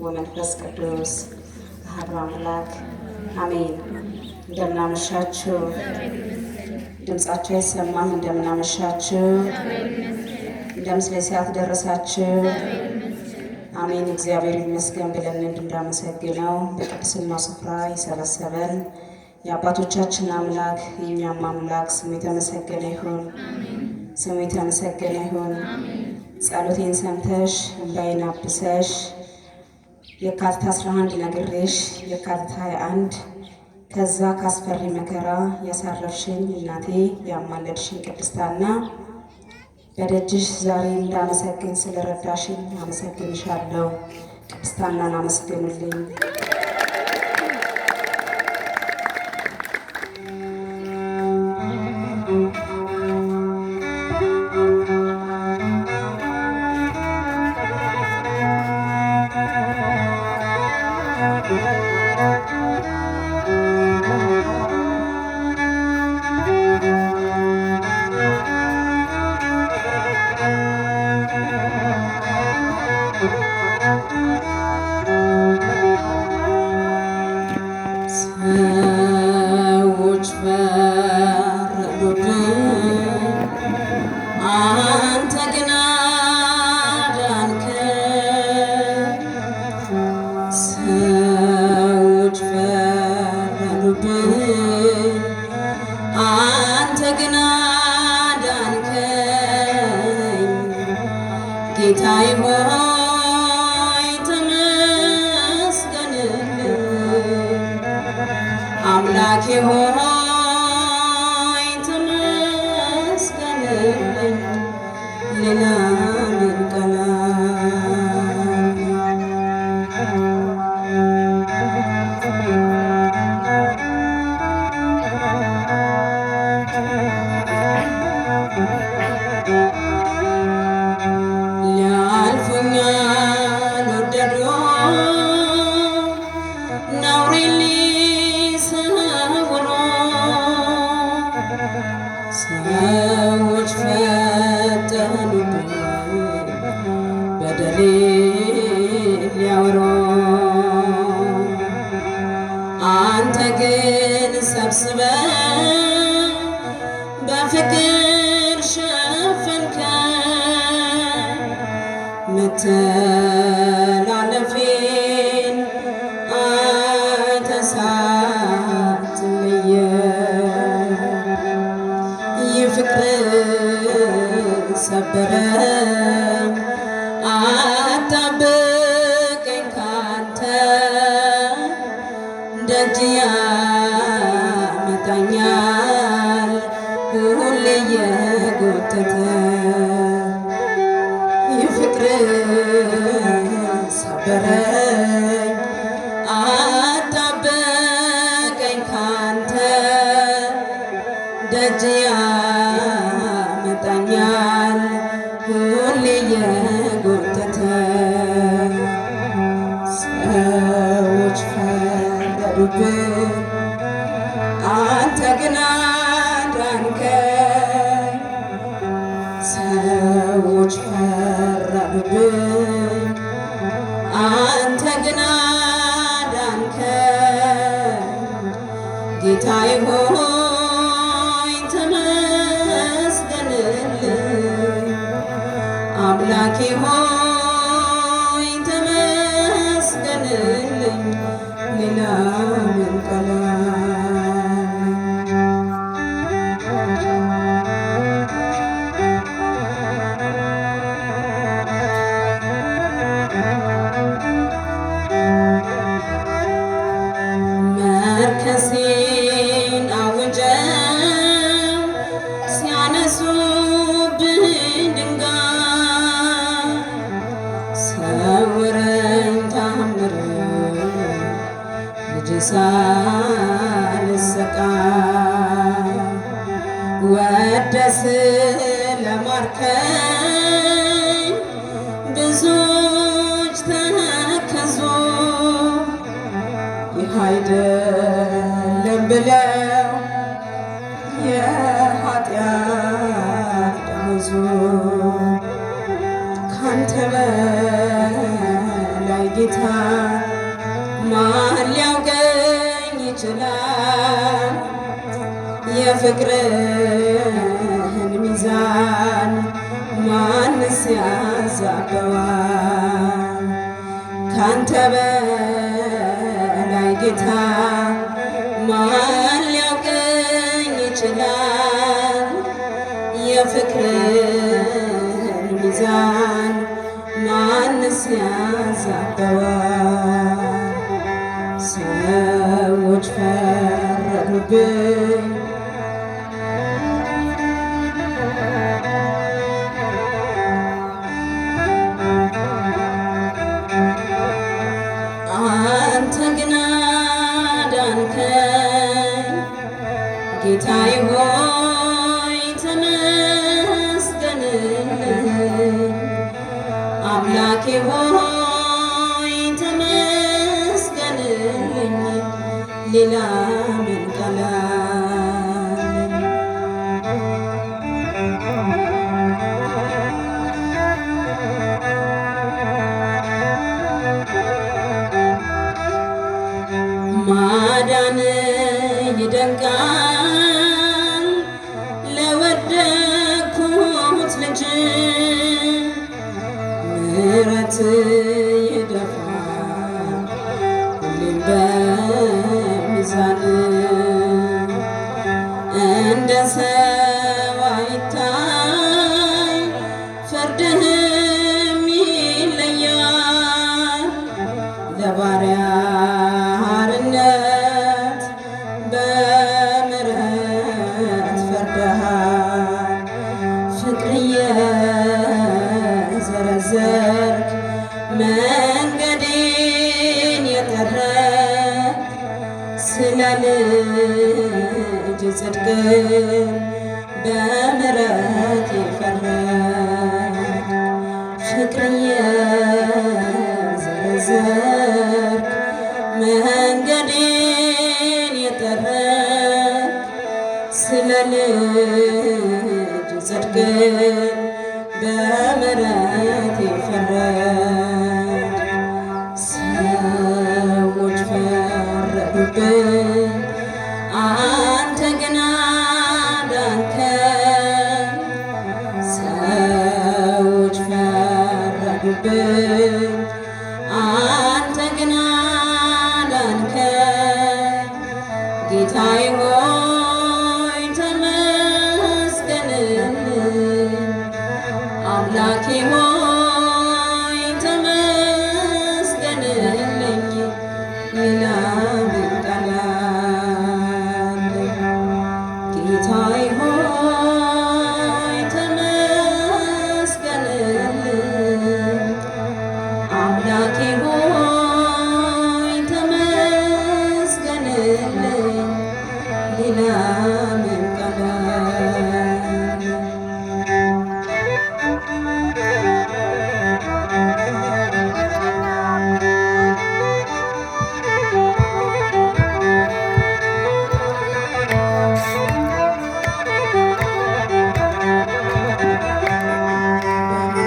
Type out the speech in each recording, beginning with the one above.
ወመንፈስ ቅዱስ አሐዱ አምላክ አሜን። እንደምናመሻችሁ ድምጻችሁ አይሰማም? እንደምናመሻችሁ እንደምን ሰዓት ደረሳችሁ? አሜን። እግዚአብሔር ይመስገን ብለን እንድናመሰግነው በቅድስናው ስፍራ የሰበሰበን የአባቶቻችን አምላክ የእኛም አምላክ ስሙ የተመሰገነ ይሁን። ስሙ የተመሰገነ ይሁን። ጸሎቴን ሰምተሽ እንባዬን አብሰሽ የካቲት 11 ነግሬሽ የካቲት 21 ከዛ ካስፈሪ መከራ ያሳረፍሽኝ እናቴ ያማለድሽኝ ቅድስታና በደጅሽ ዛሬ እንዳመሰግን ስለረዳሽኝ አመሰግንሻለሁ። ቅድስታናን አመስግኑልኝ። ሰዎች ፈረዱብን፣ አንተ ግን አዳንከን። ሰዎች ፈረዱብን፣ አንተ ግን አዳንከኝ። ጌታዬ ሆይ ተመስገንልኝ። አምላኬ ሆይ ተመስገንልኝ። ሌላ ምን ቀናል? ሊያልፉኝ አልወደዱም ነውሬን ሊሰውሩ። ሰዎች ፈጠኑብኝ በደሌን ሊያወሩ። አንተ ግን ሰብስበህ በፍቅር ሸፈንከኝ። መተላለፌን አንተ ሳትለየኝ ፍቅር ሰበረኝ። አጣበቀኝ ካንተ ደጅ ያመጣኛል ሁሌ የጎተተ። ፍቅር ሰበረኝ አጣበቀኝ ካንተ ደጅ ያመጣኛል ሁሌ የጎተተ። ሰዎች ፈረዱብን፣ አንተ ግን አዳንከኝ። ሰዎች ፈረዱብን፣ አንተ ግን አዳንከኝ። ጌታዬ ሆይ ተመስገንልኝ። አምላኬ ሆይ ተመስገንልኝ። ሌላ ምን ቀናል? መርከሴን አውጀው ሲያነሱብኝ ድንጋይ። ሰውረኝ ታምር ልጅ ሳልሰቃይ። ወደህ ስለማርከኝ ብዙዎች ተከዙ። ይህ አይደለም ብለው የኃጢአት ደመወዙ ካንተ በላይ ጌታ ማን ሊያውቀኝ ይችላል? የፍቅርህን ሚዛን ማንስ ያዛበዋል? ካንተ በላይ ጌታ ማን ሊያውቀኝ ይችላል? የፍቅርህን ሚዛን ማንስ ያዛበዋል? ሰዎች ፈረዱብኝ አንተ ግን አዳንከኝ። ጌታዬ ሆይ ተመስገንልኝ። አምላኬ ሆይ ተመስገንልኝ። ሌላ ምን ቃል አለኝ? ማዳን ይደንቃል ለወደኩት ልጅ ምሕረት ይደፋል ሁሌም በሚዛን እንደ ሰው አይታይ ፍርድህም ይለያል ለባሪያ አርነት በምሕረት ፈርደሃል። ፍቅር የዘረዘርክ መንገዴን የጠረግ ስለ ልጅ ጽድቅ በምሕረት የፈረድክ ፍቅር የዘረዘርክ መንገዴን የጠረግ ስለ ልጅ ጽድቅ በምሕረት የፈረድክ ሰዎች ፈረዱብኝ አንተ ግን አዳንከኝ። ሰዎች ፈረዱብኝ አንተ ግን አዳንከኝ። ጌታዬ ሆይ ተመስገንልኝ። አምላኬ ሆይ ተመስገንልኝ። ሌላ ምን ቃል አለኝ? ጌታዬ ሆይ ተመስገንልኝ። አምላኬ ሆይ ተመስገንልኝ። ሌላ ምን ቃል አለኝ?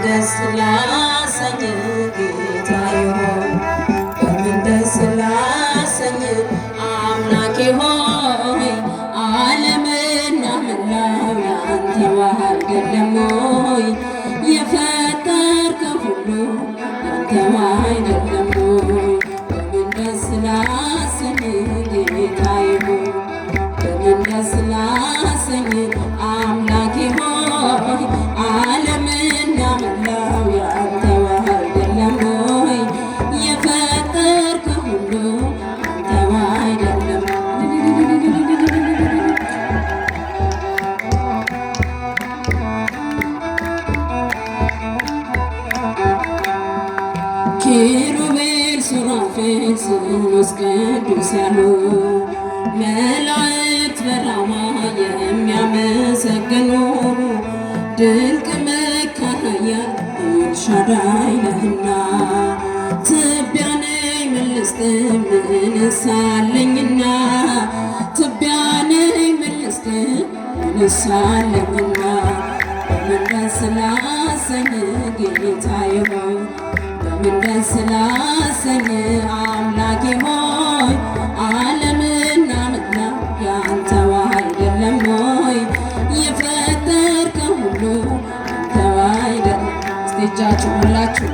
ደስ ላሰኝ ጌታዬ ሆይ በምን ደስ ላሰኝ አምላኬ ሆይ ዓለምና መላው ያንተው አይደለም ሆይ የፈጠርከው ሁሉ ያንተው አይደለም ሆይ በምን ደስ ላሰኝ ጌታዬ ሆይ በምን ደስ ላሰኝ አምላኬ ሆይ ዓለምና መላው ያንተው አይደለም ሆይ የፈጠርከው ሁሉ ያንተው አይደለም። ኪሩቤል ሱራፌል ስሉስ ቅዱስ ያሉ መላእክት በራማ የሚያመሰግኑ ድንቅ መካር ኃያል ኤልሻዳይ ነህና ትቢያ ነኝ ምን ልስጥህ ምንስ አለኝና ትቢያ ነኝ ምን ልስጥህ ምንስ አለኝና በምን ደስ ላሰኝ ጌታዬ ሆይ በምን ደስ ላሰኝ አምላኬ ሆይ ዓለምና ምድር ያንተው አይደለም ሆይ የፈጠርከው ሁሉ ያንተው አይደለም። እስቲ እጃችሁ ሁላችሁ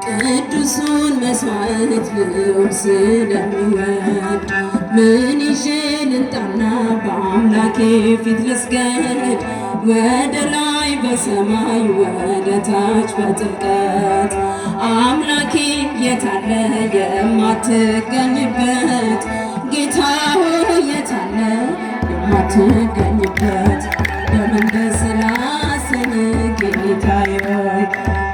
ቅዱሱን መስዋዕት ልዑል ስለሚወድ ምን ይዤ ልምጣና በአምላኬ ፊት ልስገድ? ወደ ላይ በሰማይ ወደ ታች በጥልቀት አምላኬ የታለ የማትገኝበት? ጌታ ሆይ የታለ የማትገኝበት? በምን ደስ ላሰኝ ጌታዬ ሆይ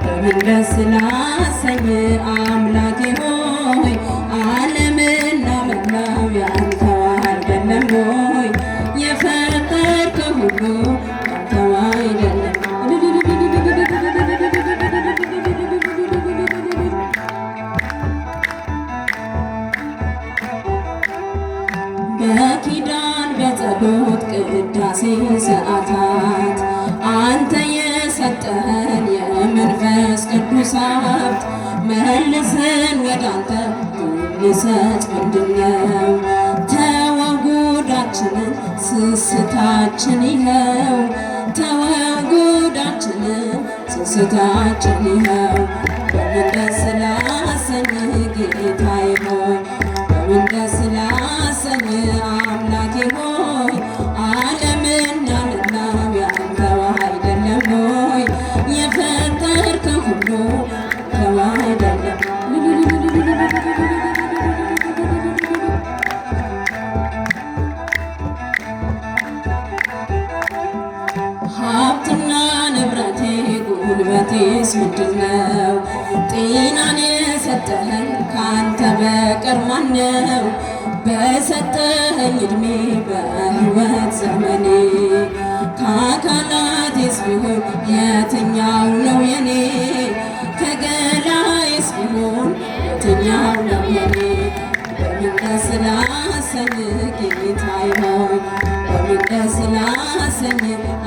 በምን ደስ ላሰኝ አምላኬ ሆይ ዓለምና መላው ያንተው አይደለም ሆይ የፈጠርከው ሁሉ ያንተው አይደለም። በኪዳን በጸሎት ቅዳሴ ሰዓታት አንተ የሰጠህን የመንፈስ ቅዱስ ሀብት መልሰን ወደ አንተ ልንሰጥ ምንድነው? ተወው ጉዳችንን ስስታችን ይኸው፣ ተወው ጉዳችንን ስስታችን ይኸው። በምን ደስ ላሰኝ ጌታዬ ሆይ በምን ደስ ላሰኝ አምላኬ ሆይ ዓለምና መላው ያንተው አይደለም ሆይ የፈጠርከው ሁሉ ያንተው አይደለም። ሀብትና ንብረቴ ጉልበቴስ ምንድነው? ጤናን የሰጠኸኝ ካንተ በቀር ማነው? በሰጠኸኝ ዕድሜ በሕይወት ዘመኔ ከአካላቴስ ቢሆን የትኛው ነው የኔ? ከገላዬስ ቢሆን የትኛው ነው የኔ? በምን ደስ ላሰኝ ጌታዬ ሆይ በምን ደስ ላሰኝ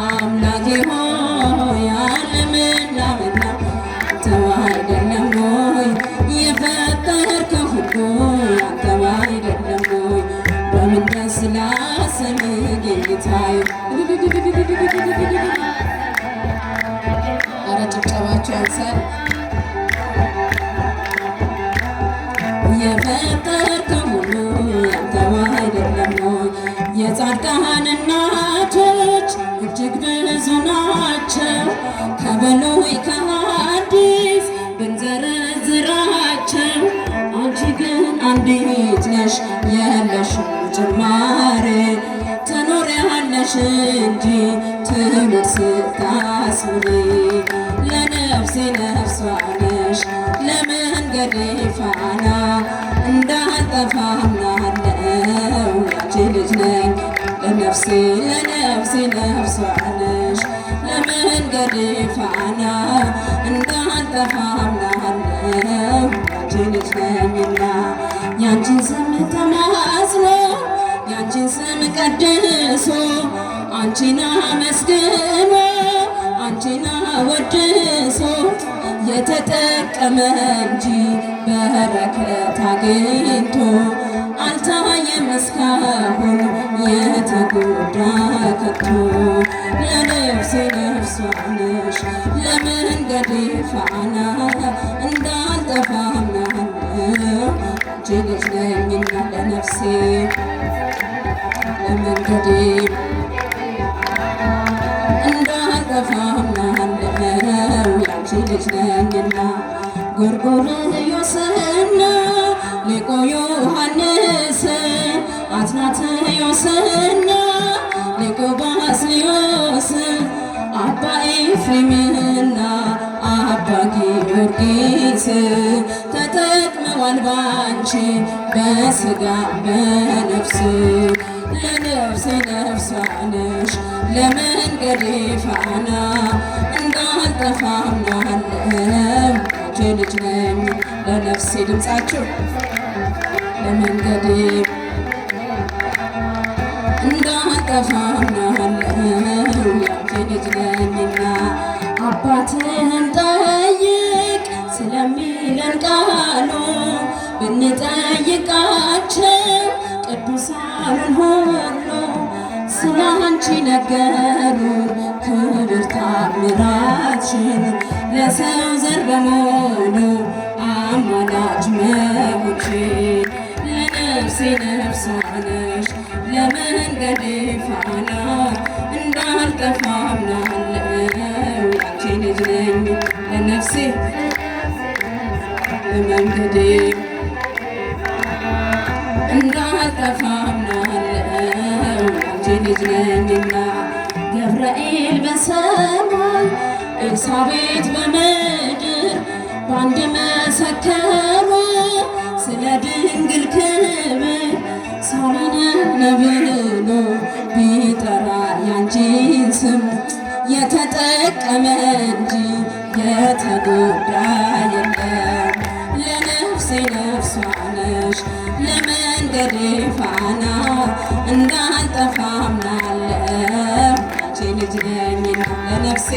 አምላኬ ሆይ ዓለምና መላው ያንተው አይደለም ሆይ የፈጠርከው ሁሉ ያንተው አይደለም ሆይ በምን ደስ ላሰኝ ጌታዬ። ኧረ ጭብጨባችሁ ያንሳል። የፈጠርከው ሁሉ ያንተው አይደለም ሆይ የጻድቃን እናቶች እጅግ ብዙ ናቸው፣ ከብሉይ ከሐዲስ ብንዘረዝራቸው። አንቺ ግን አንዲት ነሽ የለሽም ጭማሬ፣ ትኖሪያለሽ እንጂ ትውልድ ስታስምሪ። ለነፍሴ ነፍሷ ነሽ ለመንገዴ ፋና፣ እንዳልጠፋ አምናለሁ ያንቺ ልጅ ነኝ ለነፍሴ ነፍሷ ነሽ ለመንገዴ ፋና፣ እንዳልጠፋ አምናለሁ ያንቺ ልጅ ነኝና። ያንቺን ስም ተማጽኖ ያንቺን ስም ቀድሶ አንቺን አመስግኖ አንቺን አወድሶ የተጠቀመ እንጂ በረከት አግኝቶ አልታየም እስካሁን የተጎዳ ከቶ። ለነፍሴ ነፍሷ ነሽ ለመንገዴ ፋና፣ እንዳልጠፋ አምናለሁ አንቺ ልጅ ነኝና ለነፍሴ ለመንገዴ እንዳልጠፋ አምናለሁ ያንቺ ልጅ ነኝና። ጎርጎርዮስና ሊቁ ዮሐንስ አትናቴዎስና ሊቁ ባስልዮስ አባ ኤፍሬምና አባ ጊዮርጊስ ተጠቅመዋል ባንቺ በሥጋ በነፍስ። ለነፍሴ ነፍሷ ነሽ ለመንገዴ ፋና፣ እንዳልጠፋ አምናለሁ ያንቺ ልጅ ነኝ ለነፍሴ። ድምፃችሁ ለመንገዴ እንዳልጠፋ ነገሩን ክብር ታምራችን ለሰው ዘር በሙሉ አማላጅ መሆንሽን ለነፍሴ ነፍሷ ነሽ ለመንገዴ ፋና እንዳልጠፋ አምናለው ያንቺ ልጅ ነኝ ለነፍሴ ለመንገዴ እንዳልጠፋ አምናለው ያንቺ ልጅ ነኝና ገብርኤል በሰማይ ኤልሳቤጥ በምድር በአንድ መሰከሩ ስለ ድንግል ክብር ሳሊነ ብሎ ቢጠራ ያንቺን ስም የተጠቀመ እንጂ የተጎዳ የለም። ለነፍሴ ነፍሷ ነሽ ለመንገዴ ፋና እንዳልጠፋ አምናለሁ ያንቺ ልጅ ነኝና ለነፍሴ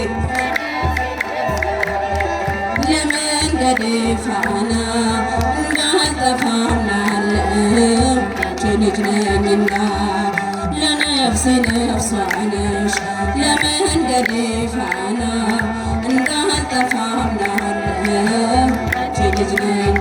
ለመንገዴ ፋና እንዳልጠፋ አምናለሁ ያንቺ ልጅ ነኝና ለነፍሴ ነፍሷ ነሽ ለመንገዴ ፋና እንዳልጠፋ አምናለሁ ያንቺ ልጅ ነኝ